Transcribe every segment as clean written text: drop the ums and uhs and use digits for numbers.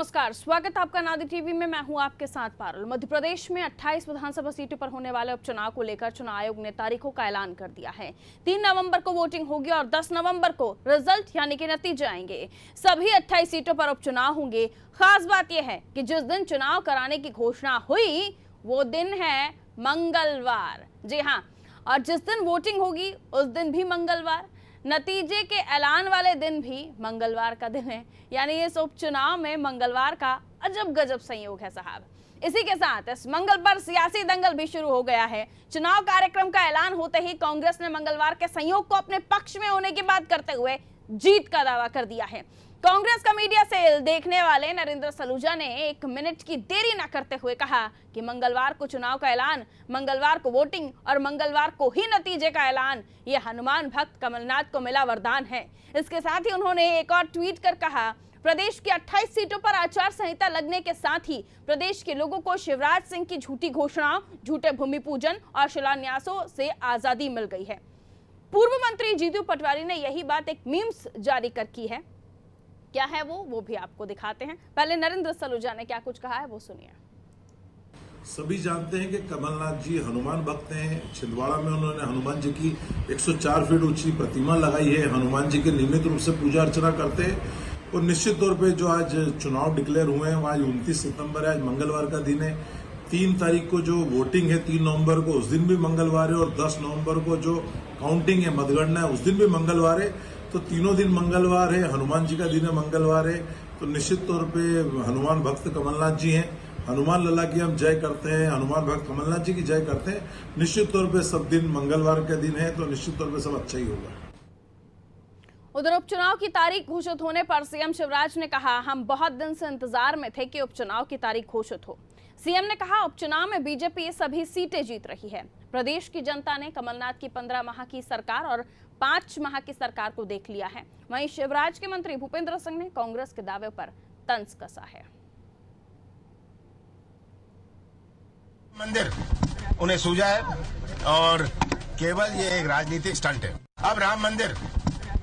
नमस्कार, स्वागत है आपका नादी टीवी में। मैं हूं आपके साथ पारुल। मध्य प्रदेश में 28 विधानसभा सीटों पर होने वाले उपचुनाव को लेकर चुनाव आयोग ने तारीखों का ऐलान कर दिया है। 3 नवंबर को वोटिंग होगी और 10 नवंबर को रिजल्ट यानी कि नतीजे आएंगे। सभी 28 सीटों पर उपचुनाव होंगे। खास बात यह है कि जिस दिन चुनाव कराने की घोषणा हुई वो दिन है मंगलवार। जी हाँ, और जिस दिन वोटिंग होगी उस दिन भी मंगलवार, नतीजे के ऐलान वाले दिन भी मंगलवार का दिन है। यानी इस उपचुनाव में मंगलवार का अजब गजब संयोग है साहब। इसी के साथ इस मंगल पर सियासी दंगल भी शुरू हो गया है। चुनाव कार्यक्रम का ऐलान होते ही कांग्रेस ने मंगलवार के संयोग को अपने पक्ष में होने की बात करते हुए जीत का दावा कर दिया है। कांग्रेस का मीडिया सेल देखने वाले नरेंद्र सलूजा ने 1 मिनट की देरी न करते हुए कहा कि मंगलवार को चुनाव का ऐलान, मंगलवार को वोटिंग और मंगलवार को ही नतीजे का ऐलान, ये हनुमान भक्त कमलनाथ को मिला वरदान है। इसके साथ ही उन्होंने एक और ट्वीट कर कहा, प्रदेश की 28 सीटों पर आचार संहिता लगने के साथ ही प्रदेश के लोगों को शिवराज सिंह की झूठी घोषणाओं, झूठे भूमि पूजन और शिलान्यासों से आजादी मिल गई है। पूर्व मंत्री जीतू पटवारी ने यही बात एक मीम्स जारी कर की है। क्या है वो भी आपको दिखाते हैं। पहले नरेंद्र सलूजा ने क्या कुछ कहा है वो सुनिए। सभी जानते हैं कि कमलनाथ जी हनुमान भक्त हैं। छिंदवाड़ा में उन्होंने हनुमान जी की 104 फीट ऊंची प्रतिमा लगाई है। हनुमान जी के नियमित रूप से पूजा अर्चना करते हैं और निश्चित तौर पे जो आज चुनाव डिक्लेयर हुए हैं, आज 29 सितंबर है, आज मंगलवार का दिन है। 3 तारीख को जो वोटिंग है 3 नवंबर को, उस दिन भी मंगलवार है, और 10 नवंबर को जो काउंटिंग है, मतगणना है, उस दिन भी मंगलवार है। तो तीनों दिन मंगलवार है, हनुमान जी का दिन है, मंगलवार है। तो निश्चित तौर पे हनुमान भक्त कमलनाथ जी हैं। हनुमान लला की हम जय करते हैं, हनुमान भक्त कमलनाथ जी की जय करते हैं। निश्चित तौर पे सब दिन मंगलवार का दिन है, तो निश्चित तौर पे सब अच्छा ही होगा। उधर उपचुनाव की तारीख घोषित होने पर सीएम शिवराज ने कहा, हम बहुत दिन से इंतजार में थे कि उपचुनाव की तारीख घोषित हो। सीएम ने कहा, उपचुनाव में बीजेपी सभी सीटें जीत रही है। प्रदेश की जनता ने कमलनाथ की 15 माह की सरकार और 5 माह की सरकार को देख लिया है। वहीं शिवराज के मंत्री भूपेंद्र सिंह ने कांग्रेस के दावे पर तंज कसा है। मंदिर उन्हें सूझा है और केवल ये एक राजनीतिक स्टंट है। अब राम मंदिर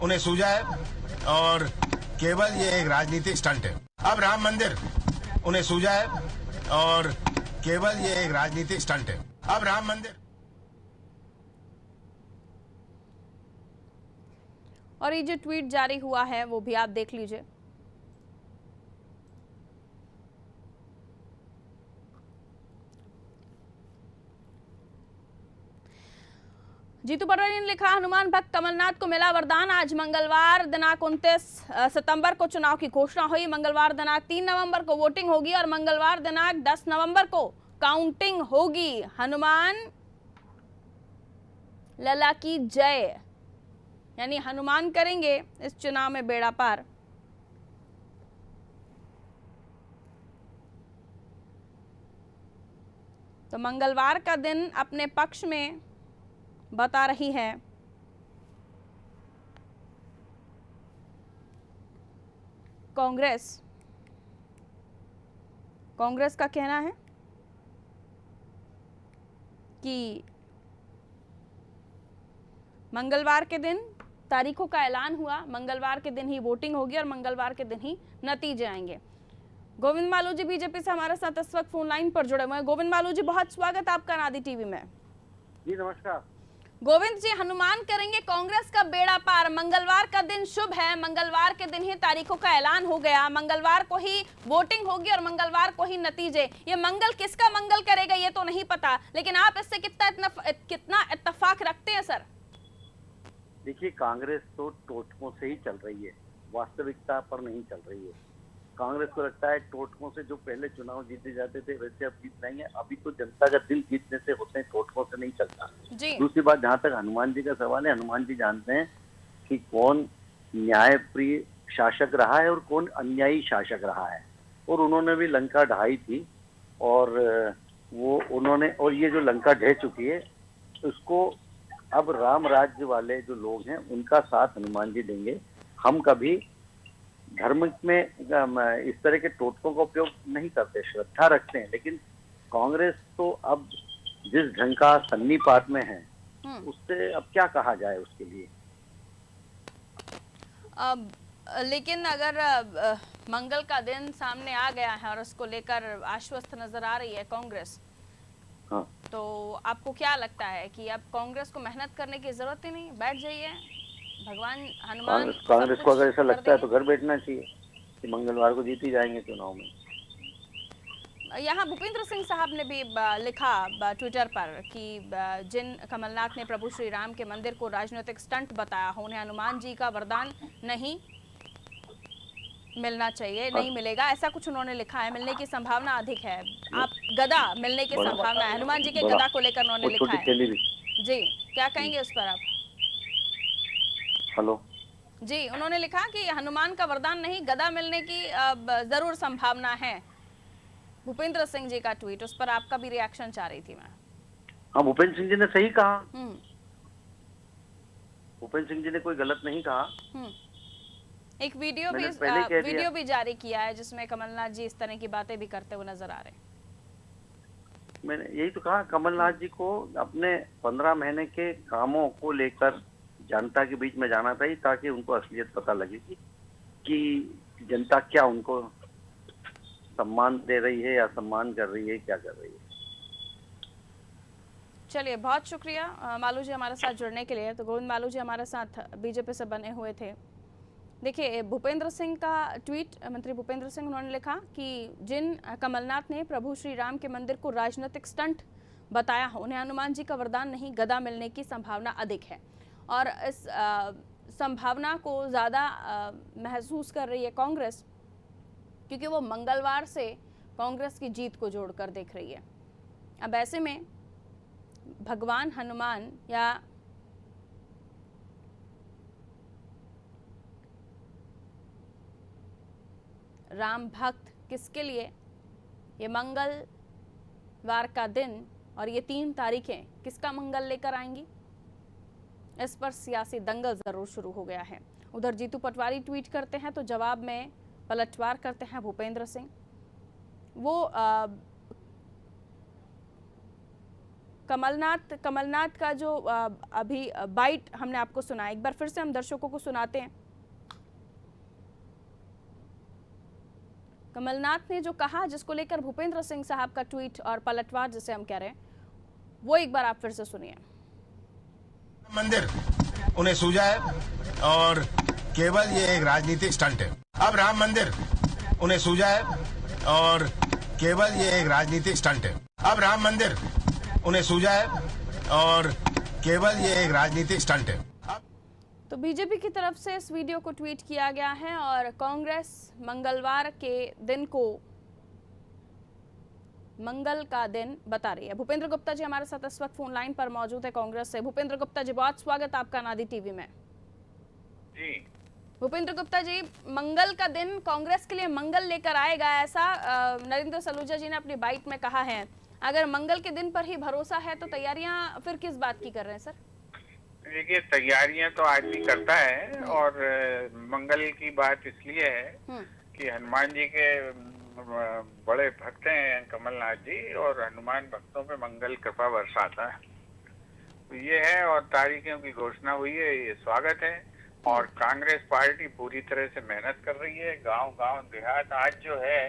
उन्हें सूझा है और केवल ये एक राजनीतिक स्टंट है। अब राम मंदिर उन्हें सूझा है और केवल ये एक राजनीतिक स्टंट है। अब राम मंदिर। और ये जो ट्वीट जारी हुआ है वो भी आप देख लीजिए। जीतू पटवारी ने लिखा, हनुमान भक्त कमलनाथ को मिला वरदान। आज मंगलवार दिनांक 29 सितंबर को चुनाव की घोषणा हुई। मंगलवार दिनांक 3 नवंबर को वोटिंग होगी और मंगलवार दिनांक 10 नवंबर को काउंटिंग होगी। हनुमान लला की जय, यानी हनुमान करेंगे इस चुनाव में बेड़ा पार। तो मंगलवार का दिन अपने पक्ष में बता रही है कांग्रेस। कांग्रेस का कहना है कि मंगलवार के दिन तारीखों का ऐलान हुआ, मंगलवार के दिन ही वोटिंग होगी और मंगलवार के दिन ही नतीजे आएंगे। गोविंद मालू जी बीजेपी से हमारे साथ इस वक्त फोन लाइन पर जुड़े हुए हैं। गोविंद मालू जी, बहुत स्वागत आपका नादी टीवी में। जी नमस्कार। गोविंद जी, हनुमान करेंगे कांग्रेस का बेड़ा पार। मंगलवार का दिन शुभ है, मंगलवार के दिन ही तारीखों का ऐलान हो गया, मंगलवार को ही वोटिंग होगी और मंगलवार को ही नतीजे। ये मंगल किसका मंगल करेगा ये तो नहीं पता, लेकिन आप इससे कितना इत्तेफाक रखते हैं सर? देखिए, कांग्रेस तो टोटकों से ही चल रही है, वास्तविकता पर नहीं चल रही है। कांग्रेस को लगता है टोटकों से जो पहले चुनाव जीते जाते थे वैसे अब जीत नहीं है। अभी तो जनता का दिल जीतने से होते हैं, टोटकों से नहीं चलता। दूसरी बात, जहाँ तक हनुमान जी का सवाल है, हनुमान जी जानते हैं कि कौन न्यायप्रिय शासक रहा है और कौन अन्यायी शासक रहा है। और उन्होंने भी लंका ढाई थी और और ये जो लंका ढह चुकी है उसको अब राम राज्य वाले जो लोग हैं उनका साथ हनुमान जी देंगे। हम कभी धर्म में इस तरह के टोटकों का उपयोग नहीं करते, श्रद्धा रखते हैं। लेकिन कांग्रेस तो अब जिस ढंग का सन्नीपात में है उससे अब क्या कहा जाए उसके लिए। अब लेकिन अगर मंगल का दिन सामने आ गया है और उसको लेकर आश्वस्त नजर आ रही है कांग्रेस, हाँ, तो आपको क्या लगता है कि अब कांग्रेस को मेहनत करने की जरूरत ही नहीं, बैठ जाइए, भगवान हनुमान कांग्रेस सब को कुछ अगर ऐसा कर लगता है तो देंगे? घर बैठना चाहिए कि मंगलवार को जीत ही जाएंगे चुनाव में। यहाँ भूपेंद्र सिंह साहब ने भी लिखा ट्विटर पर कि जिन कमलनाथ ने प्रभु श्री राम के मंदिर को राजनीतिक स्टंट बताया, उन्हें हनुमान जी का वरदान नहीं मिलना चाहिए, नहीं मिलेगा, ऐसा कुछ उन्होंने लिखा है। मिलने की संभावना अधिक है। आप गदा मिलने की बड़ा- संभावना है, हनुमान जी के बड़ा- गदा को लेकर उन्होंने वो लिखा छोटी है। थैली भी। जी, क्या कहेंगे उस पर आप? हेलो, जी, उन्होंने लिखा कि हनुमान का वरदान नहीं, गदा मिलने की जरूर संभावना है। भूपेंद्र सिंह जी का ट्वीट, उस पर आपका भी रिएक्शन चाह रही थी मैं। हाँ, भूपेंद्र सिंह जी ने सही कहा। हम्म भूपेंद्र सिंह जी ने कोई गलत नहीं कहा। हम्म एक वीडियो भी मैंने पहले कह दिया। वीडियो भी जारी किया है जिसमें कमलनाथ जी इस तरह की बातें भी करते हुए नजर आ रहे हैं। मैंने यही तो कहा, कमलनाथ जी को अपने 15 महीने के कामों को लेकर जनता के बीच में जाना चाहिए, ताकि उनको असलियत पता लगेगी कि जनता क्या उनको सम्मान दे रही है या सम्मान कर रही है, क्या कर रही है। चलिए, बहुत शुक्रिया मालू जी हमारे साथ जुड़ने के लिए। तो गोविंद मालू जी हमारे साथ बीजेपी से बने हुए थे। देखिए, भूपेंद्र सिंह का ट्वीट, मंत्री भूपेंद्र सिंह, उन्होंने लिखा कि जिन कमलनाथ ने प्रभु श्री राम के मंदिर को राजनीतिक स्टंट बताया, उन्हें हनुमान जी का वरदान नहीं, गदा मिलने की संभावना अधिक है। और इस संभावना को ज़्यादा महसूस कर रही है कांग्रेस, क्योंकि वो मंगलवार से कांग्रेस की जीत को जोड़कर देख रही है। अब ऐसे में भगवान हनुमान या राम भक्त किसके लिए ये मंगलवार का दिन और ये 3 तारीखें किसका मंगल लेकर आएंगी, इस पर सियासी दंगल जरूर शुरू हो गया है। उधर जीतू पटवारी ट्वीट करते हैं तो जवाब में पलटवार करते हैं भूपेंद्र सिंह। वो कमलनाथ का जो अभी बाइट हमने आपको सुना, एक बार फिर से हम दर्शकों को सुनाते हैं। कमलनाथ ने जो कहा, जिसको लेकर भूपेंद्र सिंह साहब का ट्वीट और पलटवार जिसे हम कह रहे हैं, वो एक बार आप फिर से सुनिए। मंदिर उन्हें सूझा है और केवल ये एक राजनीतिक स्टंट है। अब राम मंदिर उन्हें सूझा है और केवल ये एक राजनीतिक स्टंट है। अब राम मंदिर उन्हें सूझा है और केवल ये एक राजनीतिक स्टंट है। तो बीजेपी की तरफ से इस वीडियो को ट्वीट किया गया है और कांग्रेस मंगलवार के दिन को मंगल का दिन बता रही है। भूपेंद्र गुप्ता जी हमारे साथ इस वक्त फोन लाइन पर मौजूद है कांग्रेस से। भूपेंद्र गुप्ता जी, बहुत स्वागत आपका नादी टीवी में। जी, भूपेंद्र गुप्ता जी, मंगल का दिन कांग्रेस के लिए मंगल लेकर आएगा, ऐसा नरेंद्र सलूजा जी ने अपनी बाइट में कहा है। अगर मंगल के दिन पर ही भरोसा है तो तैयारियां फिर किस बात की कर रहे हैं सर? देखिए, तैयारियां तो आदमी करता है और मंगल की बात इसलिए है कि हनुमान जी के बड़े भक्त हैं कमलनाथ जी, और हनुमान भक्तों पे मंगल कृपा बरसाता है, तो ये है। और तारीखों की घोषणा हुई है, ये स्वागत है। और कांग्रेस पार्टी पूरी तरह से मेहनत कर रही है। गांव गांव देहात आज जो है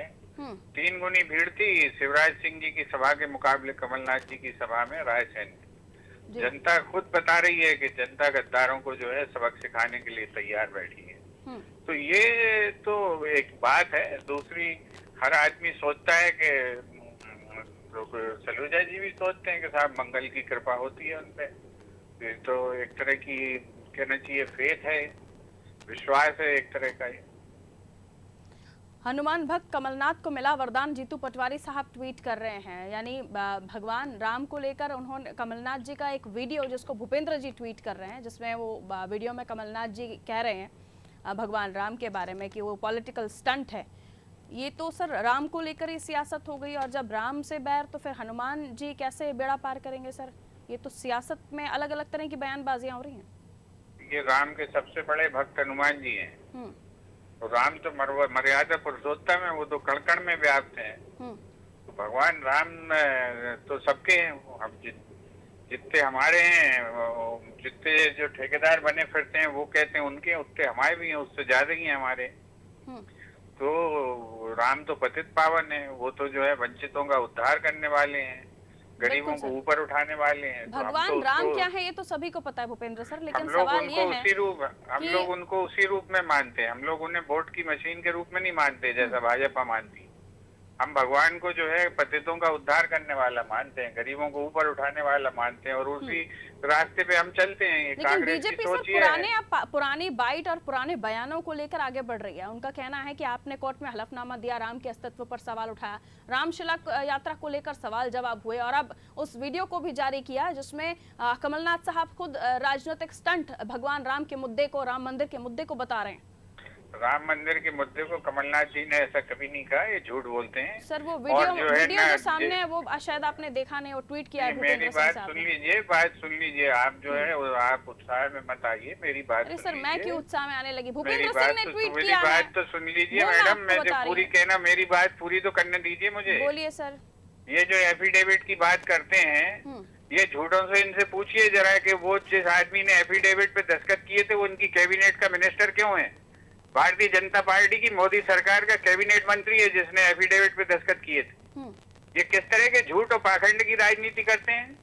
3 गुनी भीड़ थी शिवराज सिंह जी की सभा के मुकाबले कमलनाथ जी की सभा में रायसेन। जनता खुद बता रही है कि जनता गद्दारों को जो है सबक सिखाने के लिए तैयार बैठी है। तो ये तो एक बात है। दूसरी, हर आदमी सोचता है कि सलूजा जी भी सोचते हैं कि साहब मंगल की कृपा होती है उनपे। ये तो एक तरह की कहना चाहिए फेथ है, विश्वास है एक तरह का। हनुमान भक्त कमलनाथ को मिला वरदान, जीतू पटवारी साहब ट्वीट कर रहे हैं। यानी भगवान राम को लेकर उन्होंने कमलनाथ जी का एक वीडियो जिसको भूपेंद्र जी ट्वीट कर रहे हैं, जिसमें वो वीडियो में कमलनाथ जी कह रहे हैं भगवान राम के बारे में कि वो पॉलिटिकल स्टंट है। ये तो सर राम को लेकर ही सियासत हो गई, और जब राम से बैर तो फिर हनुमान जी कैसे बेड़ा पार करेंगे सर? ये तो सियासत में अलग अलग तरह की बयानबाजियां हो रही हैं। ये राम के सबसे बड़े भक्त हनुमान जी हैं। तो राम तो मर्यादा पुरुषोत्तम है, वो तो कण कण में व्याप्त हैं। तो भगवान राम तो सबके हैं। अब जितने हमारे हैं, जितने जो ठेकेदार बने फिरते हैं वो कहते हैं उनके, उतने हमारे भी हैं, उससे ज्यादा ही हैं हमारे। तो राम तो पतित पावन है, वो तो जो है वंचितों का उद्धार करने वाले हैं, गरीबों को ऊपर उठाने वाले हैं। भगवान राम क्या है ये तो सभी को पता है भूपेंद्र सर, लेकिन हम लोग सवाल उनको ये है हम लोग उनको उसी रूप में मानते हैं। हम लोग उन्हें वोट की मशीन के रूप में नहीं मानते जैसा भाजपा मानती है। हम भगवान को जो है पतितों का उद्धार करने वाला मानते हैं, गरीबों को ऊपर उठाने वाला मानते हैं, और उसी रास्ते पे हम चलते हैं। ये लेकिन कांग्रेस की बीजेपी सोच सर ये है। पुरानी बाइट और पुराने बयानों को लेकर आगे बढ़ रही है। उनका कहना है कि आपने कोर्ट में हलफनामा दिया, राम के अस्तित्व पर सवाल उठाया, रामशिला यात्रा को लेकर सवाल जवाब हुए, और अब उस वीडियो को भी जारी किया जिसमें कमलनाथ साहब खुद राजनीतिक स्टंट भगवान राम के मुद्दे को, राम मंदिर के मुद्दे को बता रहे हैं। राम मंदिर के मुद्दे को कमलनाथ जी ने ऐसा कभी नहीं कहा, ये झूठ बोलते हैं। सर वो और वीडियो जो सामने है वो शायद आपने देखा नहीं, वो ट्वीट किया है मेरी बात सुन लीजिए। आप जो है आप उत्साह में मत आइए, मेरी बात। अरे सर मैं क्यों उत्साह में आने लगी? मेरी भूपेंद्र सिंह ने ट्वीट किया है। मेरी बात तो सुन लीजिए मैडम, मैं जो पूरी कहना, मेरी बात पूरी तो करने दीजिए मुझे। बोलिए सर। ये जो एफिडेविट की बात करते हैं, ये झूठों से इनसे पूछिए जरा कि वो जिस आदमी ने एफिडेविट पे दस्तखत किए थे वो उनकी कैबिनेट का मिनिस्टर क्यों है? भारतीय जनता पार्टी की मोदी सरकार का कैबिनेट मंत्री है जिसने एफिडेविट पे दस्तखत किए थे। ये किस तरह के झूठ और पाखंड की राजनीति करते हैं।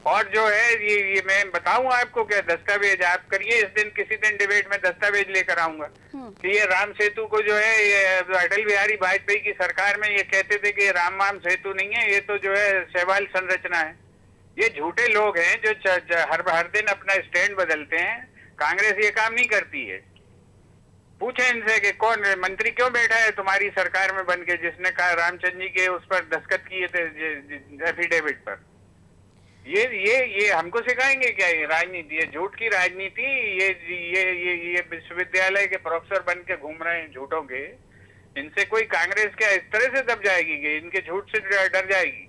और जो है ये मैं बताऊं आपको क्या दस्तावेज, आप करिए इस दिन, किसी दिन डिबेट में दस्तावेज लेकर आऊंगा कि ये राम सेतु को जो है, ये अटल बिहारी वाजपेयी की सरकार में ये कहते थे कि ये राम सेतु नहीं है, ये तो जो है शैवाल संरचना है। ये झूठे लोग हैं जो हर दिन अपना स्टैंड बदलते हैं। कांग्रेस ये काम नहीं करती है। पूछे इनसे कि कौन मंत्री क्यों बैठा है तुम्हारी सरकार में बन के जिसने कहा रामचंद्र जी के उस पर दस्तखत किए थे एफिडेविट पर। ये हमको सिखाएंगे क्या ये राजनीति? ये झूठ की राजनीति। ये विश्वविद्यालय के प्रोफेसर बन के घूम रहे हैं झूठों के। इनसे कोई कांग्रेस क्या इस तरह से दब जाएगी कि इनके झूठ से डर जाएगी?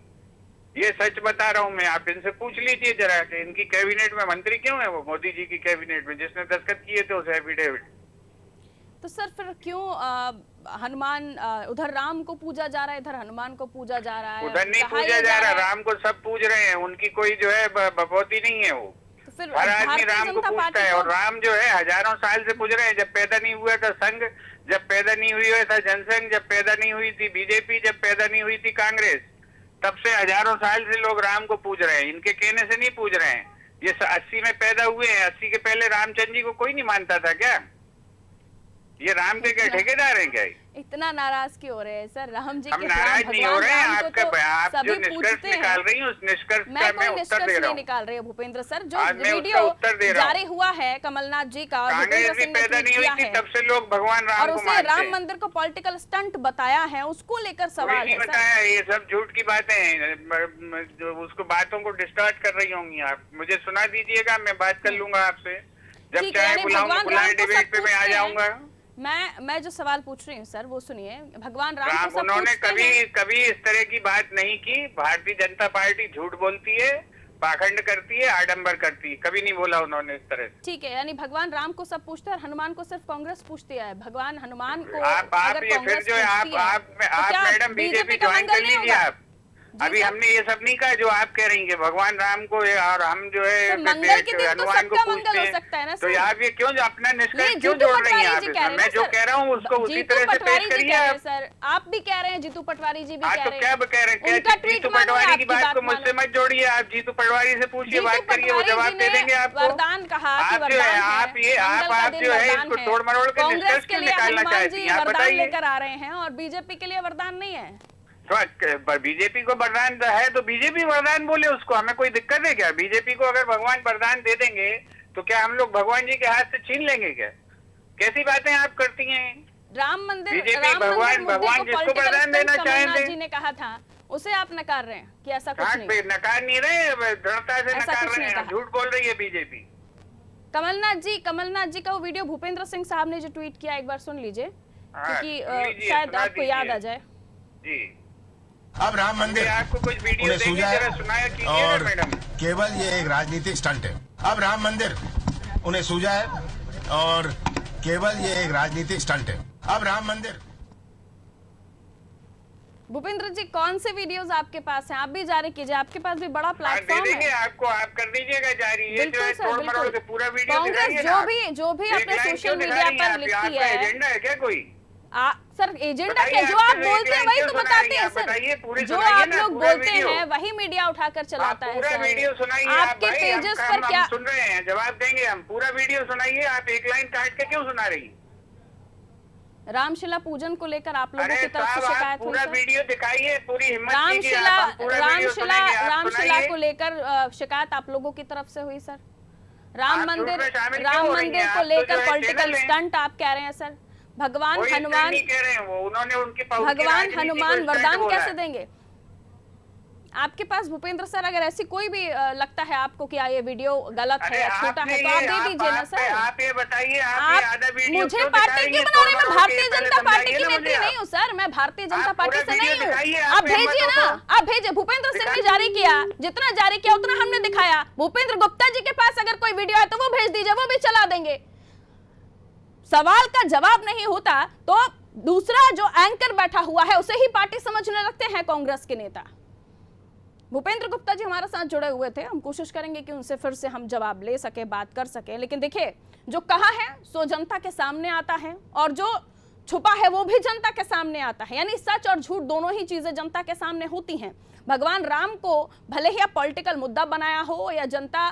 ये सच बता रहा हूं मैं, आप इनसे पूछ लीजिए जरा कि इनकी कैबिनेट में मंत्री क्यों है वो मोदी जी की कैबिनेट में जिसने दस्तखत किए थे उस एफिडेविट। तो सर फिर क्यों हनुमान उधर राम को पूजा जा रहा है, इधर हनुमान को पूजा जा रहा है? उधर नहीं पूजा जा रहा, राम को सब पूज रहे हैं। उनकी कोई जो है बपौती नहीं है वो। तो फिर हर आदमी राम को पूजता है, और राम जो है हजारों साल से पूज रहे हैं। जब पैदा नहीं हुआ था संघ, जब पैदा नहीं हुआ था जनसंघ, जब पैदा नहीं हुई थी बीजेपी, जब पैदा नहीं हुई थी कांग्रेस, तब से हजारों साल से लोग राम को पूज रहे हैं। इनके कहने से नहीं पूज रहे हैं। ये 80 में पैदा हुए हैं, 80 के पहले रामचंद्र जी को कोई नहीं मानता था क्या? ये राम के क्या ठेकेदार हैं क्या? इतना नाराज क्यों हो रहे हैं सर? राम जी हम नाराज नहीं हो रहे हैं। आप जो निष्कर्ष निकाल रही हैं उस निष्कर्ष का मैं उत्तर दे रहा हूं। निकाल रहे हैं भूपेंद्र सर। जो वीडियो जारी हुआ है कमलनाथ जी का, कांग्रेस भी पैदा नहीं हुई थी तब से लोग भगवान राम और को उसे राम मंदिर को पॉलिटिकल स्टंट बताया है, उसको लेकर सवाल है। बताया ये सब झूठ की बातें हैं, उसको बातों को डिस्टॉर्ट कर रही होंगी आप। मुझे सुना दीजिएगा, मैं बात कर लूंगा आपसे। जब चाहे बुलाएं डिबेट पे मैं आ जाऊंगा। मैं जो सवाल पूछ रही हूँ सर वो सुनिए। भगवान राम को सब उन्होंने कभी इस तरह की बात नहीं की। भारतीय जनता पार्टी झूठ बोलती है, पाखंड करती है, आडंबर करती है, कभी नहीं बोला उन्होंने इस तरह। ठीक है, यानी भगवान राम को सब पूछते हैं और हनुमान को सिर्फ कांग्रेस पूछती है। भगवान हनुमान को आप ये फिर जो है आप मैडम बीजेपी ज्वाइन कर लीजिए आप। अभी हमने ये सब नहीं कहा जो आप कह रही हैं भगवान राम को, और हम जो है हनुमान को पूछते हैं। तो आप ये क्यों अपना निष्कर्ष क्यों जोड़ रही हैं आप? मैं जो कह रहा हूँ उसको उसी तरह से पेश करिए। सर आप भी कह रहे हैं, जीतू पटवारी जी भी कह रहे हैं। क्या कह रहे हैं? जीतू पटवारी की बात को मुझसे मत जोड़िए। आप जीतू पटवारी से पूछिए, बात करिए, वो जवाब दे देंगे आपको। वरदान कहा आप जो है आप जो है इसको तोड़ मरोड़ के निष्कर्ष क्यों निकालना चाहती हैं? आप बताइए। लेकर आ रहे हैं और बीजेपी के लिए वरदान नहीं है। तो बीजेपी को वरदान है तो बीजेपी वरदान बोले उसको, हमें कोई दिक्कत है क्या? बीजेपी को अगर भगवान वरदान दे देंगे तो क्या हम लोग भगवान जी के हाथ से छीन लेंगे क्या? कैसी बातें आप करती हैं? राम मंदिर बीजेपी भगवान जिसको वरदान देना चाहेंगे जी ने कहा था उसे आप नकार रहे हैं कि ऐसा कुछ नहीं? नकार नहीं रहे, दृढ़ता से नकार रहे हैं। झूठ बोल रही है बीजेपी। कमलनाथ जी का वो वीडियो भूपेंद्र सिंह साहब ने जो ट्वीट किया, एक बार सुन लीजिए क्योंकि शायद आपको याद आ जाए जी। अब राम मंदिर आपको कुछ वीडियो देंगे, जरा सुनाया कीजिए और मैडम। केवल ये एक राजनीतिक स्टंट है। अब राम मंदिर उन्हें सूझा है और केवल ये एक राजनीतिक स्टंट है। अब राम मंदिर भूपेंद्र जी, कौन से वीडियोस आपके पास हैं? आप भी जारी कीजिए, आपके पास भी बड़ा हाँ, दे प्लेटफॉर्म देंगे है। आपको, आप कर दीजिएगा जारी। ये जो है तोड़ मरोड़ के पूरा वीडियो कांग्रेस दिखाइए ना। जो भी अपने सोशल मीडिया पर लिखती है, एजेंडा है क्या कोई? सर एजेंडा क्या, जो आप बोलते हैं वही तो बताते हैं सर। जो आप लोग बोलते हैं वही मीडिया उठाकर चलाता है। पूरा वीडियो सुनाइए आपके पेजेस पर क्या सुन रहे हैं, जवाब देंगे हम। पूरा वीडियो सुनाइए, आप एक लाइन काट के क्यों सुना रही? रामशिला पूजन को लेकर आप लोगों की तरफ से शिकायत हुई पूरा सर? वीडियो दिखाइए, पूरी हिम्मत कीजिए, आप पूरा वीडियो सुनाएंगे, आप रामशिला सुनाइए। को लेकर शिकायत आप लोगों की तरफ से हुई सर? राम आप मंदिर झूठ में शामिल क्यों हो रही हैं? को आप तो लेकर जो है पॉलिटिकल चैनल है। स्टंट आप कह रहे हैं सर? भगवान कोई हनुमान नहीं कह रहे हैं, वो उन्होंने उनकी भगवान हनुमान वरदान कैसे देंगे आपके पास? भूपेंद्र सर, अगर ऐसी कोई भी लगता है आपको कि ये वीडियो गलत है या छोटा है तो आप दे दीजिए ना सर। आप ये बताइए, मुझे पार्टी क्यों बना रहे? मैं भारतीय जनता पार्टी की नेत्री नहीं हूँ सर, मैं भारतीय जनता पार्टी से नहीं हूँ। आप भेजिए ना, आप भेजिए। भूपेंद्र सिंह ने जारी किया, जितना जारी किया उतना हमने दिखाया। भूपेंद्र गुप्ता जी के पास अगर कोई वीडियो है तो वो भेज दीजिए, वो भी चला देंगे। सवाल का जवाब नहीं होता तो दूसरा जो एंकर बैठा हुआ है उसे ही पार्टी समझने लगते हैं कांग्रेस के नेता। भूपेंद्र गुप्ता जी हमारे साथ जुड़े हुए थे, हम कोशिश करेंगे कि उनसे फिर से हम जवाब ले सके, बात कर सके। लेकिन देखिए, जो कहा है सो जनता के सामने आता है और जो छुपा है वो भी जनता के सामने आता है। यानी सच और झूठ दोनों ही चीजें जनता के सामने होती हैं। भगवान राम को भले ही आप पॉलिटिकल मुद्दा बनाया हो या जनता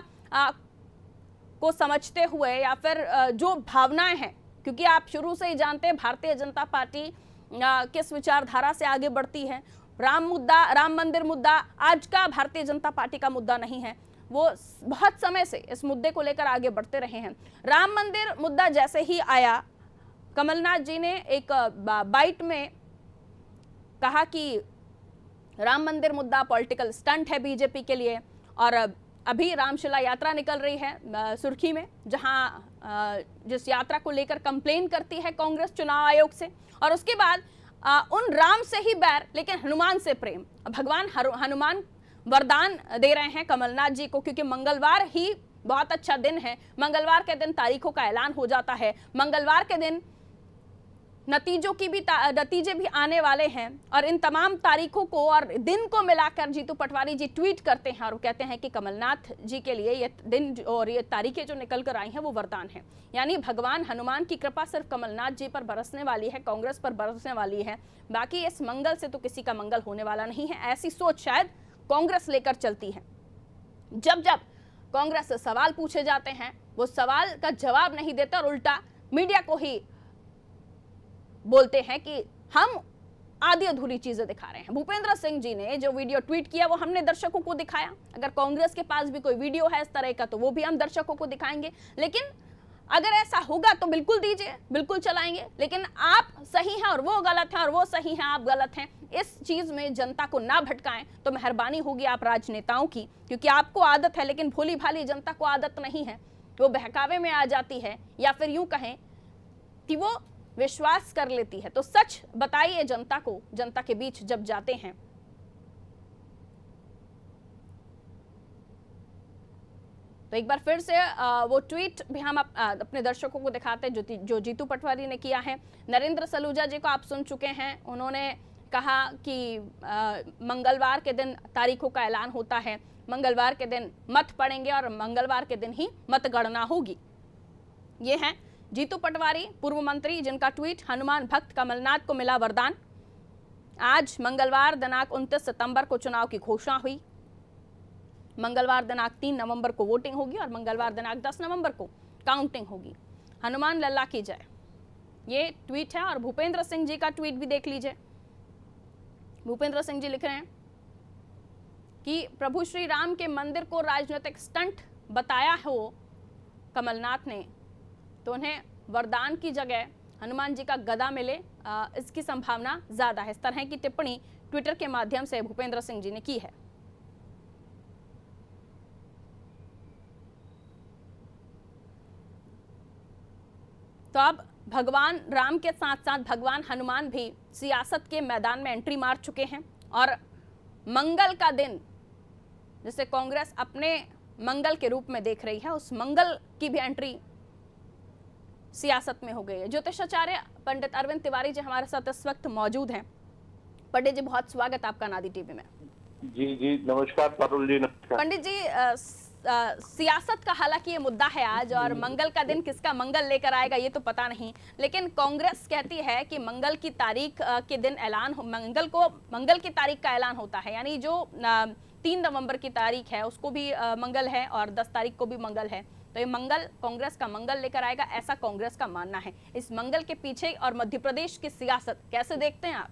को समझते हुए या फिर जो भावनाएं हैं, क्योंकि आप शुरू से ही जानते हैं भारतीय जनता पार्टी किस विचारधारा से आगे बढ़ती है। राम मंदिर मुद्दा आज का भारतीय जनता पार्टी का मुद्दा नहीं है, वो बहुत समय से इस मुद्दे को लेकर आगे बढ़ते रहे हैं। राम मंदिर मुद्दा जैसे ही आया, कमलनाथ जी ने एक बाइट में कहा कि राम मंदिर मुद्दा पॉलिटिकल स्टंट है बीजेपी के लिए। और अभी रामशिला यात्रा निकल रही है सुर्खी में, जहां जिस यात्रा को लेकर कंप्लेन करती है कांग्रेस चुनाव आयोग से, और उसके बाद उन राम से ही बैर लेकिन हनुमान से प्रेम। भगवान हनुमान वरदान दे रहे हैं कमलनाथ जी को, क्योंकि मंगलवार ही बहुत अच्छा दिन है। मंगलवार के दिन तारीखों का ऐलान हो जाता है, मंगलवार के दिन नतीजे भी आने वाले हैं। और इन तमाम तारीखों को और दिन को मिलाकर जीतू पटवारी जी ट्वीट करते हैं और कहते हैं कि कमलनाथ जी के लिए ये दिन और ये तारीखें जो निकल कर आई हैं वो वरदान है। यानी भगवान हनुमान की कृपा सिर्फ कमलनाथ जी पर बरसने वाली है, कांग्रेस पर बरसने वाली है। बाकी इस मंगल से तो किसी का मंगल होने वाला नहीं है, ऐसी सोच शायद कांग्रेस लेकर चलती है। जब जब कांग्रेस से सवाल पूछे जाते हैं वो सवाल का जवाब नहीं देते और उल्टा मीडिया को ही बोलते हैं कि हम आधी अधूरी चीजें दिखा रहे हैं। भूपेंद्र सिंह जी ने जो वीडियो ट्वीट किया वो हमने दर्शकों को दिखाया। अगर कांग्रेस के पास भी कोई वीडियो है इस तरह का तो वो भी हम दर्शकों को दिखाएंगे। लेकिन अगर ऐसा होगा तो बिल्कुल दीजिए, बिल्कुल चलाएंगे। लेकिन आप सही हैं और वो गलत हैं और वो सही हैं आप गलत हैं, इस चीज में जनता को ना भटकाएं तो मेहरबानी होगी आप राजनेताओं की, क्योंकि आपको आदत है लेकिन भोली भाली जनता को आदत नहीं है। वो बहकावे में आ जाती है या फिर यूं कहें कि वो विश्वास कर लेती है। तो सच बताइए जनता को, जनता के बीच जब जाते हैं। तो एक बार फिर से वो ट्वीट भी हम अपने दर्शकों को दिखाते हैं जो जीतू पटवारी ने किया है। नरेंद्र सलूजा जी को आप सुन चुके हैं, उन्होंने कहा कि मंगलवार के दिन तारीखों का ऐलान होता है, मंगलवार के दिन मत पड़ेंगे और मंगलवार के दिन ही मतगणना होगी। ये हैं जीतू पटवारी, पूर्व मंत्री, जिनका ट्वीट हनुमान भक्त कमलनाथ को मिला वरदान। आज मंगलवार दिनांक 29 सितंबर को चुनाव की घोषणा हुई। मंगलवार दिनांक 3 नवंबर को वोटिंग होगी और मंगलवार दिनांक 10 नवंबर को काउंटिंग होगी। हनुमान लल्ला की जय, ये ट्वीट है। और भूपेंद्र सिंह जी का ट्वीट भी देख लीजिए। भूपेंद्र सिंह जी लिख रहे हैं कि प्रभु श्री राम के मंदिर को राजनीतिक स्टंट बताया हो कमलनाथ ने तो उन्हें वरदान की जगह हनुमान जी का गदा मिले, इसकी संभावना ज्यादा है। इस तरह की टिप्पणी ट्विटर के माध्यम से भूपेंद्र सिंह जी ने की है। तो अब भगवान राम के साथ साथ भगवान हनुमान भी सियासत के मैदान में एंट्री मार चुके हैं और मंगल का दिन जिसे कांग्रेस अपने मंगल के रूप में देख रही है, उस मंगल की भी एंट्री सियासत में हो गई है। ज्योतिषाचार्य पंडित अरविंद तिवारी जी हमारे साथ इस वक्त मौजूद हैं। पंडित जी बहुत स्वागत आपका नादी टीवी में। जी जी नमस्कार पारुल जी, नमस्कार। पंडित जी सियासत का हालांकि ये मुद्दा है आज, और मंगल का दिन किसका मंगल लेकर आएगा ये तो पता नहीं, लेकिन कांग्रेस कहती है कि मंगल की तारीख के दिन मंगल की तारीख का ऐलान होता है, यानी जो 3 नवंबर की तारीख है उसको भी मंगल है और 10 तारीख को भी मंगल है, तो ये मंगल कांग्रेस का मंगल लेकर आएगा, ऐसा कांग्रेस का मानना है। इस मंगल के पीछे और मध्य प्रदेश की सियासत कैसे देखते हैं आप?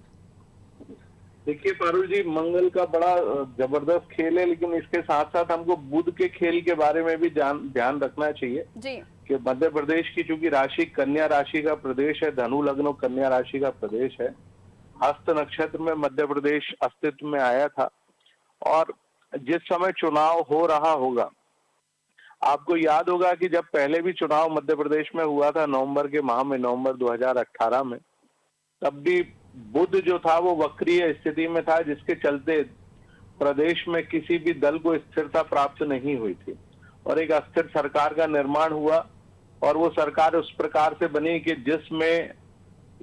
देखिए पारुल जी, मंगल का बड़ा जबरदस्त खेल है, लेकिन इसके साथ साथ हमको बुध के खेल के बारे में भी ध्यान रखना चाहिए जी। कि मध्य प्रदेश की चूंकि राशि कन्या राशि का प्रदेश है, धनु लग्न कन्या राशि का प्रदेश है, हस्त नक्षत्र में मध्य प्रदेश अस्तित्व में आया था, और जिस समय चुनाव हो रहा होगा, आपको याद होगा कि जब पहले भी चुनाव मध्य प्रदेश में हुआ था नवंबर के माह में, नवंबर 2018 में, तब भी बुध जो था वो वक्रीय स्थिति में था, जिसके चलते प्रदेश में किसी भी दल को स्थिरता प्राप्त नहीं हुई थी और एक अस्थिर सरकार का निर्माण हुआ, और वो सरकार उस प्रकार से बनी कि जिसमें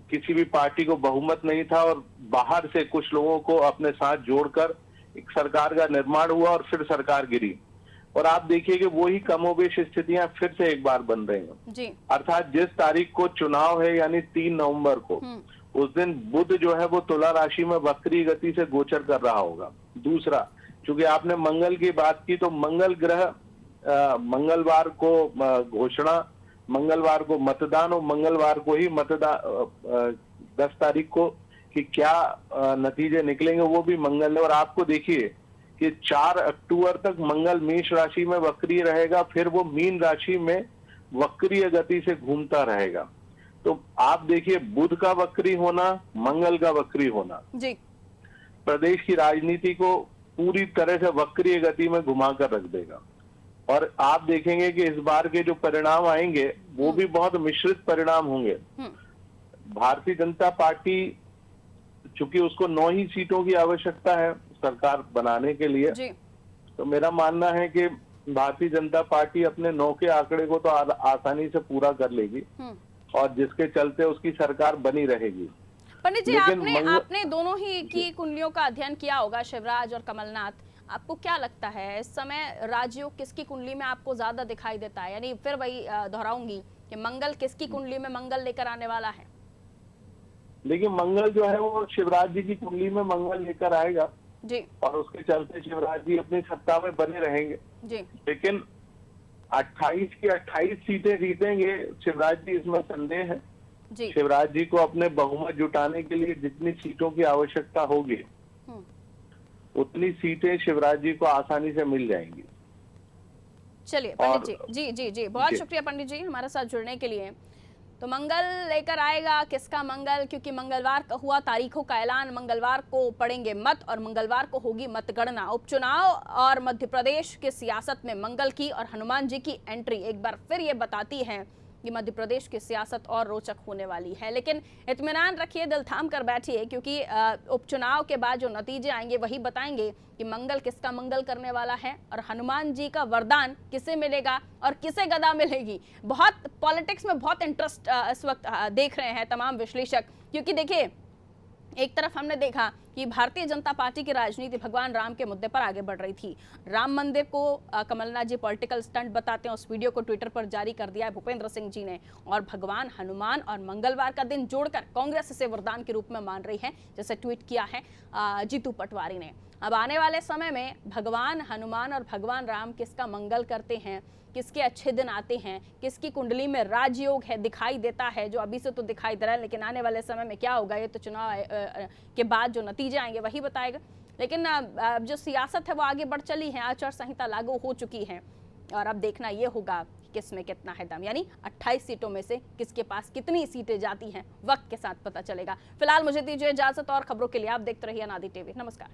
किसी भी पार्टी को बहुमत नहीं था और बाहर से कुछ लोगों को अपने साथ जोड़कर एक सरकार का निर्माण हुआ और फिर सरकार गिरी। और आप देखिए कि वही कमोबेश स्थितियां फिर से एक बार बन रही हैं जी। अर्थात जिस तारीख को चुनाव है यानी 3 नवंबर को, उस दिन बुध जो है वो तुला राशि में वक्री गति से गोचर कर रहा होगा। दूसरा, चूंकि आपने मंगल की बात की, तो मंगल ग्रह मंगलवार को घोषणा, मंगलवार को मतदान और मंगलवार को ही मतदान 10 तारीख को कि क्या नतीजे निकलेंगे वो भी मंगल है। और आपको देखिए कि 4 अक्टूबर तक मंगल मेष राशि में वक्रीय रहेगा, फिर वो मीन राशि में वक्रीय गति से घूमता रहेगा। तो आप देखिए बुध का वक्री होना, मंगल का वक्री होना जी प्रदेश की राजनीति को पूरी तरह से वक्रीय गति में घुमाकर रख देगा। और आप देखेंगे कि इस बार के जो परिणाम आएंगे वो भी बहुत मिश्रित परिणाम होंगे। भारतीय जनता पार्टी, चूंकि उसको 9 ही सीटों की आवश्यकता है सरकार बनाने के लिए, तो मेरा मानना है कि भारतीय जनता पार्टी अपने 9 के आंकड़े को तो आसानी से पूरा कर लेगी और जिसके चलते उसकी सरकार बनी रहेगी। पंडित जी, आपने दोनों ही की कुंडलियों का अध्ययन किया होगा, शिवराज और कमलनाथ, आपको क्या लगता है इस समय राजयोग किसकी कुंडली में आपको ज्यादा दिखाई देता है? यानी फिर वही दोहराऊंगी कि मंगल किसकी कुंडली में मंगल लेकर आने वाला है? देखिए, मंगल जो है वो शिवराज जी की कुंडली में मंगल लेकर आएगा जी, और उसके चलते शिवराज जी अपनी सत्ता में बने रहेंगे जी। लेकिन 28 की 28 सीटें जीतेंगे शिवराज जी, इसमें संदेह है जी। शिवराज जी को अपने बहुमत जुटाने के लिए जितनी सीटों की आवश्यकता होगी उतनी सीटें शिवराज जी को आसानी से मिल जाएंगी। चलिए पंडित जी, जी जी जी बहुत शुक्रिया पंडित जी हमारे साथ जुड़ने के लिए। तो मंगल लेकर आएगा, किसका मंगल? क्योंकि मंगलवार का हुआ तारीखों का ऐलान, मंगलवार को पड़ेंगे मत और मंगलवार को होगी मतगणना। उपचुनाव और मध्य प्रदेश की सियासत में मंगल की और हनुमान जी की एंट्री एक बार फिर ये बताती है कि मध्य प्रदेश की सियासत और रोचक होने वाली है। लेकिन इत्मीनान रखिए, दिल थाम कर बैठिए, क्योंकि उपचुनाव के बाद जो नतीजे आएंगे वही बताएंगे कि मंगल किसका मंगल करने वाला है और हनुमान जी का वरदान किसे मिलेगा और किसे गदा मिलेगी। बहुत पॉलिटिक्स में बहुत इंटरेस्ट इस वक्त देख रहे हैं तमाम विश्लेषक, क्योंकि देखिए एक तरफ हमने देखा कि भारतीय जनता पार्टी की राजनीति भगवान राम के मुद्दे पर आगे बढ़ रही थी। राम मंदिर को कमलनाथ जी पॉलिटिकल स्टंट बताते हैं, उस वीडियो को ट्विटर पर जारी कर दिया है भूपेंद्र सिंह जी ने, और भगवान हनुमान और मंगलवार का दिन जोड़कर कांग्रेस इसे वरदान के रूप में मान रही है, जैसे ट्वीट किया है जीतू पटवारी ने। अब आने वाले समय में भगवान हनुमान और भगवान राम किसका मंगल करते हैं, किसके अच्छे दिन आते हैं, किसकी कुंडली में राजयोग है दिखाई देता है, जो अभी से तो दिखाई दे रहा है, लेकिन आने वाले समय में क्या होगा ये तो चुनाव के बाद जो नतीजे आएंगे वही बताएगा। लेकिन जो सियासत है वो आगे बढ़ चली है, आचार संहिता लागू हो चुकी है और अब देखना ये होगा किस में कितना है दम, यानी 28 सीटों में से किसके पास कितनी सीटें जाती हैं वक्त के साथ पता चलेगा। फिलहाल मुझे दीजिए इजाजत और खबरों के लिए आप देखते रहिए अनादि टीवी। नमस्कार।